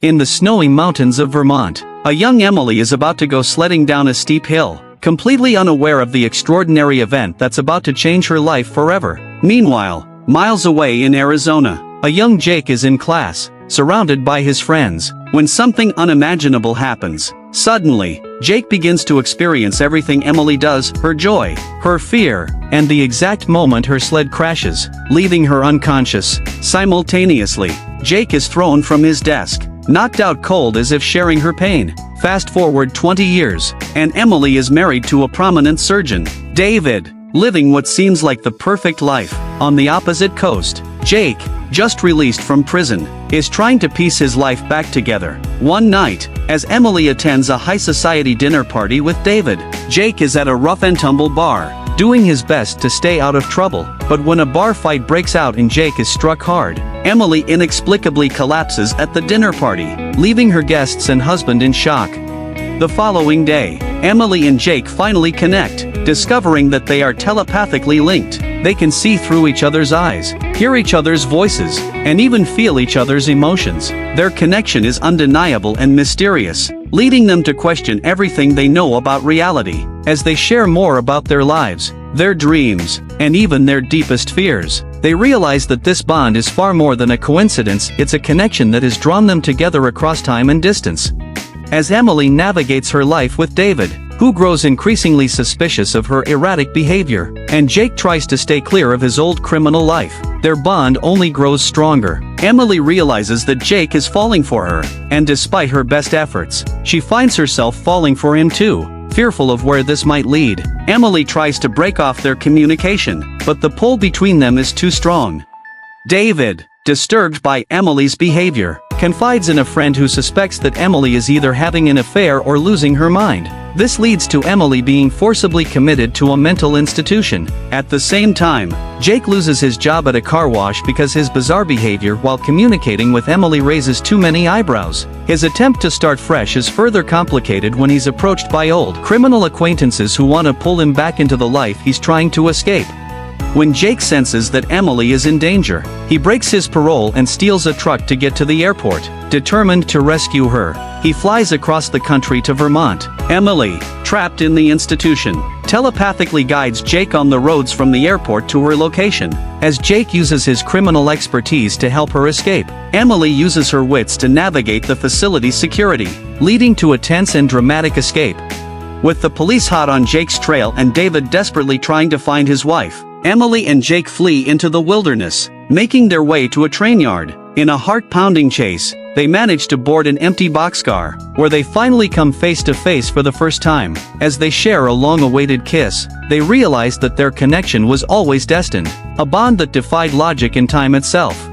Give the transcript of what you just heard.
In the snowy mountains of Vermont, a young Emily is about to go sledding down a steep hill, completely unaware of the extraordinary event that's about to change her life forever. Meanwhile, miles away in Arizona, a young Jake is in class, surrounded by his friends, when something unimaginable happens. Suddenly, Jake begins to experience everything Emily does, her joy, her fear, and the exact moment her sled crashes, leaving her unconscious. Simultaneously, Jake is thrown from his desk, knocked out cold as if sharing her pain. Fast forward 20 years, and Emily is married to a prominent surgeon, David, living what seems like the perfect life. On the opposite coast, Jake, just released from prison, is trying to piece his life back together. One night, as Emily attends a high society dinner party with David, Jake is at a rough-and-tumble bar, doing his best to stay out of trouble. But when a bar fight breaks out and Jake is struck hard, Emily inexplicably collapses at the dinner party, leaving her guests and husband in shock. The following day, Emily and Jake finally connect, discovering that they are telepathically linked. They can see through each other's eyes, hear each other's voices, and even feel each other's emotions. Their connection is undeniable and mysterious, leading them to question everything they know about reality. As they share more about their lives, their dreams, and even their deepest fears, they realize that this bond is far more than a coincidence. It's a connection that has drawn them together across time and distance. As Emily navigates her life with David, who grows increasingly suspicious of her erratic behavior, and Jake tries to stay clear of his old criminal life, their bond only grows stronger. Emily realizes that Jake is falling for her, and despite her best efforts, she finds herself falling for him too. Fearful of where this might lead, Emily tries to break off their communication, but the pull between them is too strong. David, disturbed by Emily's behavior, confides in a friend who suspects that Emily is either having an affair or losing her mind. This leads to Emily being forcibly committed to a mental institution. At the same time, Jake loses his job at a car wash because his bizarre behavior while communicating with Emily raises too many eyebrows. His attempt to start fresh is further complicated when he's approached by old criminal acquaintances who want to pull him back into the life he's trying to escape. When Jake senses that Emily is in danger, he breaks his parole and steals a truck to get to the airport. Determined to rescue her, he flies across the country to Vermont. Emily, trapped in the institution, telepathically guides Jake on the roads from the airport to her location. As Jake uses his criminal expertise to help her escape, Emily uses her wits to navigate the facility's security, leading to a tense and dramatic escape. With the police hot on Jake's trail and David desperately trying to find his wife, Emily and Jake flee into the wilderness, making their way to a train yard. In a heart-pounding chase, they manage to board an empty boxcar, where they finally come face to face for the first time. As they share a long-awaited kiss, they realize that their connection was always destined, a bond that defied logic and time itself.